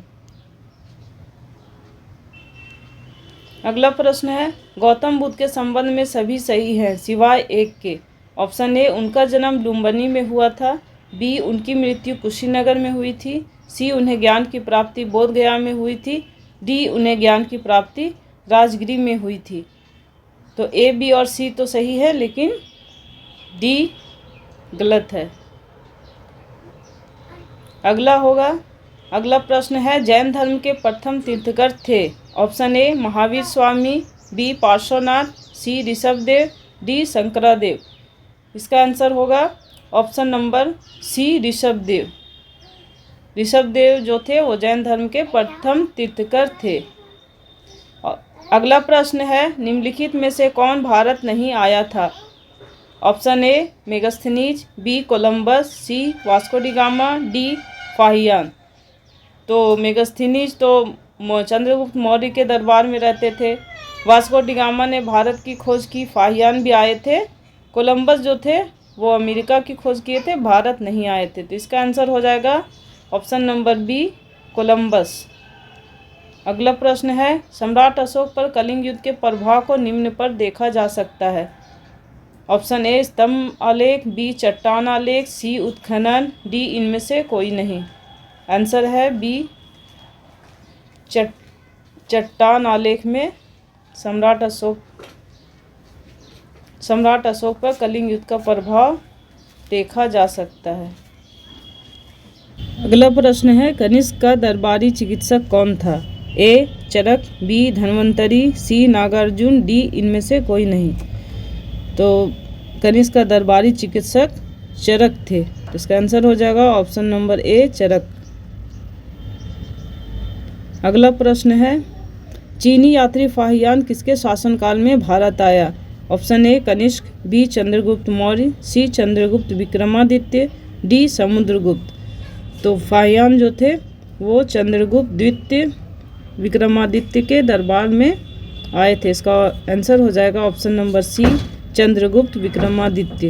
अगला प्रश्न है गौतम बुद्ध के संबंध में सभी सही हैं सिवाय एक के। ऑप्शन ए उनका जन्म लुम्बिनी में हुआ था, बी उनकी मृत्यु कुशीनगर में हुई थी, सी उन्हें ज्ञान की प्राप्ति बोध गया में हुई थी, डी उन्हें ज्ञान की प्राप्ति राजगिरी में हुई थी। तो ए, बी और सी तो सही है लेकिन डी गलत है। अगला प्रश्न है जैन धर्म के प्रथम तीर्थंकर थे। Option A Mahavir Swami, B Parshvanath, C Rishabhdev, D Shankaradev. इसका आंसर होगा option number C Rishabhdev. Rishabhdev जो थे वो जैन धर्म के प्रथम तीर्थंकर थे। अगला प्रश्न है निम्नलिखित में से कौन भारत नहीं आया था। Option A Megasthenes, B Columbus, C Vasco da Gama, D Fahien. तो मेगास्थनीज तो चंद्रगुप्त मौर्य के दरबार में रहते थे। वास्को डी गामा ने भारत की खोज की। फाहियान भी आए थे। कोलंबस जो थे वो अमेरिका की खोज किए थे, भारत नहीं आए थे। तो इसका आंसर हो जाएगा ऑप्शन नंबर बी कोलंबस। अगला प्रश्न है, सम्राट अशोक पर कलिंग युद्ध के प्रभाव को निम्न पर देखा जा सकता है। ऑप्शन ए स्तंभ आलेख, बी चट्टान आलेख, सी उत्खनन, डी इनमें से कोई नहीं। आंसर है बी चट्टान आलेख में सम्राट अशोक पर कलिंग युद्ध का प्रभाव देखा जा सकता है। अगला प्रश्न है, कनिष्क का दरबारी चिकित्सक कौन था? ए चरक, बी धन्वंतरी, सी नागार्जुन, डी इनमें से कोई नहीं। तो कनिष्क का दरबारी चिकित्सक चरक थे। तो इसका आंसर हो जाएगा ऑप्शन नंबर ए चरक। अगला प्रश्न है, चीनी यात्री फाहियान किसके शासनकाल में भारत आया? Option A Kanishka, B Chandragupta Maurya, C Chandragupta Vikramaditya, D Samudragupta. तो फाहियान जो थे वो चंद्रगुप्त द्वितीय विक्रमादित्य के दरबार में आए थे। इसका आंसर हो जाएगा option number C Chandragupta Vikramaditya.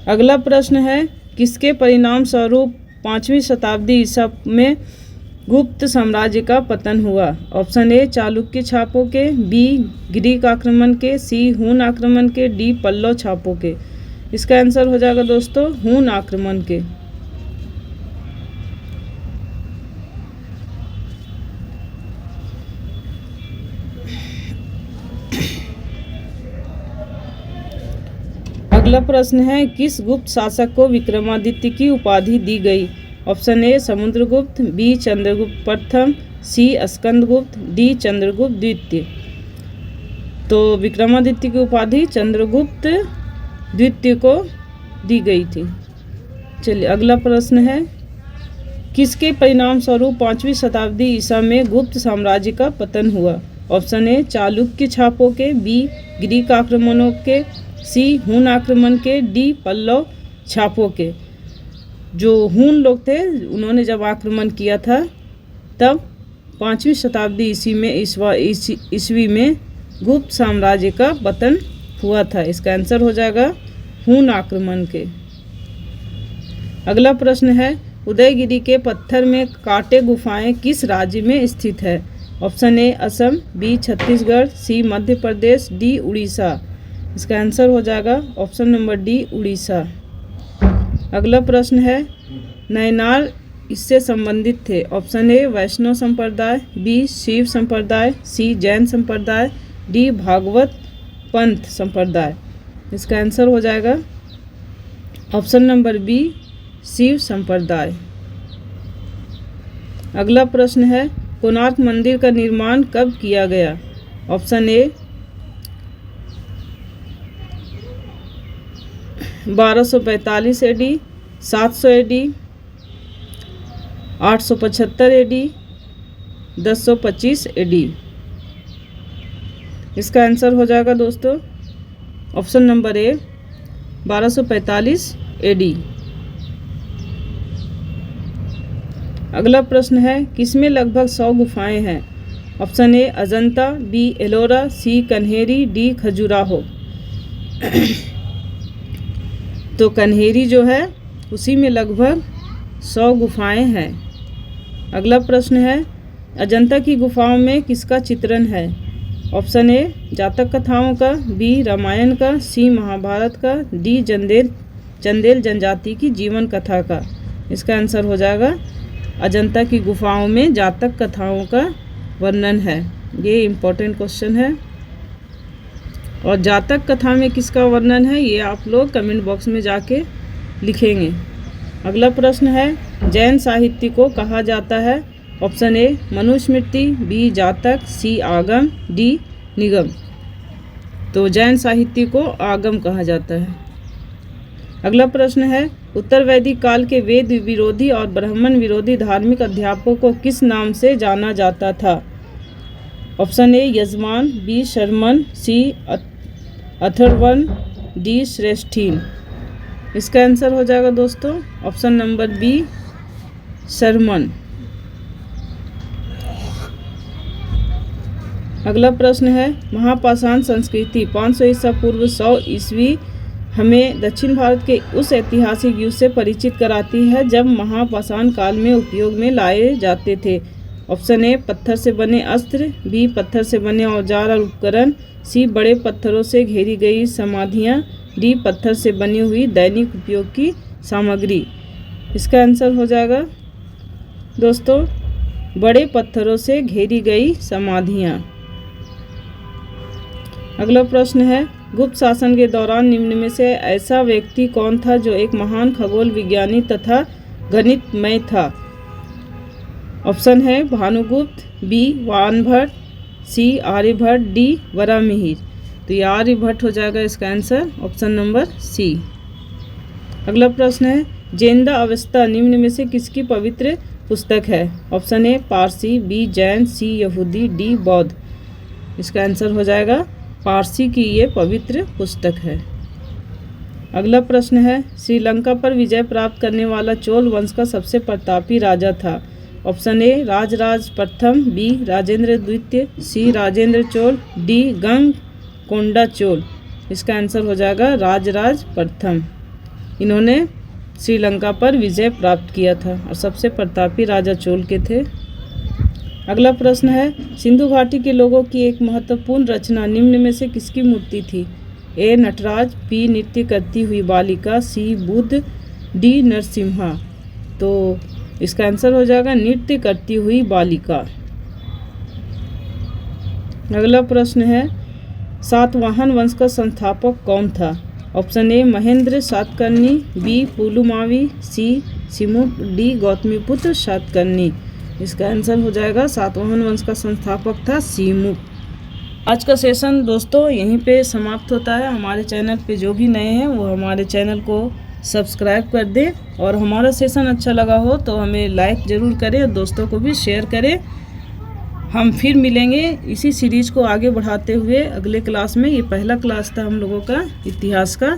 अगला प्रश्न है, किसके परिणाम स्वरूप 5वीं शताब्दी ईसा में गुप्त साम्राज्य का पतन हुआ? ऑप्शन ए चालुक्य छापों के, बी ग्रीक आक्रमण के, सी हून आक्रमण के, डी पल्लव छापों के। इसका आंसर हो जाएगा दोस्तों हून आक्रमण के। अगला प्रश्न है, किस गुप्त शासक को विक्रमादित्य की उपाधि दी गई? Option A Samudragupta, B Chandragupta प्रथम, सी स्कंदगुप्त, डी चंद्रगुप्त द्वितीय। तो विक्रमादित्य की उपाधि चंद्रगुप्त द्वितीय को दी गई थी। चलिए अगला प्रश्न है, किसके परिणाम स्वरूप 5वीं शताब्दी ईसा में गुप्त साम्राज्य का पतन हुआ? ऑप्शन ए चालुक्य छापों के, बी ग्रीक आक्रमणों के, सी हून आक्रमण के, डी पल्लव छापों के। जो हून लोग थे उन्होंने जब आक्रमण किया था तब 5वीं शताब्दी ईस्वी में गुप्त साम्राज्य का पतन हुआ था। इसका आंसर हो जाएगा हून आक्रमण के। अगला प्रश्न है, उदयगिरी के पत्थर में कांटे गुफाएं किस राज्य में स्थित है? Option A Assam, B Chhattisgarh, C Madhya Pradesh, D Orissa. इसका आंसर हो जाएगा ऑप्शन नंबर डी उड़ीसा। अगला प्रश्न है, नयनार इससे संबंधित थे? ऑप्शन ए वैष्णव संप्रदाय, बी शिव संप्रदाय, सी जैन संप्रदाय, डी भागवत पंथ संप्रदाय। इसका आंसर हो जाएगा ऑप्शन नंबर बी शिव संप्रदाय। अगला प्रश्न है, कोणार्क मंदिर का निर्माण कब किया गया? Option A 1245 AD, 700 AD, 875 AD, 1025 AD. इसका आंसर हो जाएगा दोस्तों ऑप्शन नंबर ए 1245 एडी। अगला प्रश्न है, किसमें लगभग 100 गुफाएं हैं? Option A Ajanta, B Ellora, C Kanheri, D Khajuraho. तो कन्हेरी जो है उसी में लगभग 100 गुफाएं हैं। अगला प्रश्न है, अजंता की गुफाओं में किसका चित्रण है? ऑप्शन ए जातक कथाओं का, बी रामायण का, सी महाभारत का, डी चंदेल जनजाति की जीवन कथा का। इसका आंसर हो जाएगा अजंता की गुफाओं में जातक कथाओं का वर्णन है। ये इम्पोर्टेंट क्वेश्चन है। और जातक कथा में किसका वर्णन है ये आप लोग कमेंट बॉक्स में जाके लिखेंगे। अगला प्रश्न है, जैन साहित्य को कहा जाता है? ऑप्शन ए मनुस्मृति, बी जातक, सी आगम, डी निगम। तो जैन साहित्य को आगम कहा जाता है। अगला प्रश्न है, उत्तर वैदिक काल के वेद विरोधी और ब्राह्मण विरोधी धार्मिक अध्यापकों को किस नाम से जाना जाता था? ऑप्शन ए यजमान, बी शर्मन, सी अथर्वण, डी श्रेष्ठीन। इसका आंसर हो जाएगा दोस्तों ऑप्शन नंबर बी शर्मन। अगला प्रश्न है, महापाषाण संस्कृति 500 ईसा पूर्व 100 ईस्वी हमें दक्षिण भारत के उस ऐतिहासिक युग से परिचित कराती है जब महापाषाण काल में उपयोग में लाए जाते थे। ऑप्शन ए पत्थर से बने अस्त्र, बी पत्थर से बने औजार और उपकरण, सी बड़े पत्थरों से घेरी गई समाधियाँ, डी पत्थर से बनी हुई दैनिक उपयोग की सामग्री। इसका आंसर हो जाएगा दोस्तों बड़े पत्थरों से घेरी गई समाधियाँ। अगला प्रश्न है, गुप्त शासन के दौरान निम्न में से ऐसा व्यक्ति कौन था जो एक महान खगोल विज्ञानी तथा गणितमय था। ऑप्शन है भानुगुप्त, बी वानभट्ट, सी आर्यभट्ट, डी वराहमिहिर। तो ये आर्यभट्ट हो जाएगा इसका आंसर ऑप्शन नंबर सी। अगला प्रश्न है, जेंदा अवस्था निम्न में से किसकी पवित्र पुस्तक है। Option A Parsi, B Jain, C यहूदी, डी बौद्ध। इसका आंसर हो जाएगा पारसी की ये पवित्र पुस्तक है। अगला प्रश्न है, श्रीलंका पर विजय प्राप्त करने वाला चोल वंश का सबसे प्रतापी राजा था। ऑप्शन ए राजराज प्रथम, बी राजेंद्र द्वितीय, सी राजेंद्र चोल, डी गंगकोंडा चोल। इसका आंसर हो जाएगा राजराज प्रथम। इन्होंने श्रीलंका पर विजय प्राप्त किया था और सबसे प्रतापी राजा चोल के थे। अगला प्रश्न है, सिंधु घाटी के लोगों की एक महत्वपूर्ण रचना निम्न में से किसकी मूर्ति थी। ए नटराज, बी नृत्य करती हुई बालिका, सी बुद्ध, डी नरसिम्हा। तो इसका आंसर हो जाएगा नृत्य करती हुई बालिका। अगला प्रश्न है, सातवाहन वंश का संस्थापक कौन था। Option A Mahendra Satakarni, B Pulumavi, C Simuka, D Gautamiputra Satakarni. इसका आंसर हो जाएगा सातवाहन वंश का संस्थापक था सिमुक। आज का सेशन दोस्तों यहीं पे समाप्त होता है। हमारे चैनल पे जो भी नए हैं वो हमारे चैनल को सब्सक्राइब कर दें और हमारा सेशन अच्छा लगा हो तो हमें लाइक ज़रूर करें और दोस्तों को भी शेयर करें। हम फिर मिलेंगे इसी सीरीज़ को आगे बढ़ाते हुए अगले क्लास में। ये पहला क्लास था हम लोगों का इतिहास का,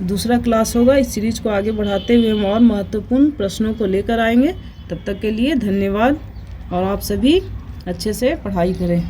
दूसरा क्लास होगा। इस सीरीज़ को आगे बढ़ाते हुए हम और महत्वपूर्ण प्रश्नों को लेकर आएंगे। तब तक के लिए धन्यवाद और आप सभी अच्छे से पढ़ाई करें।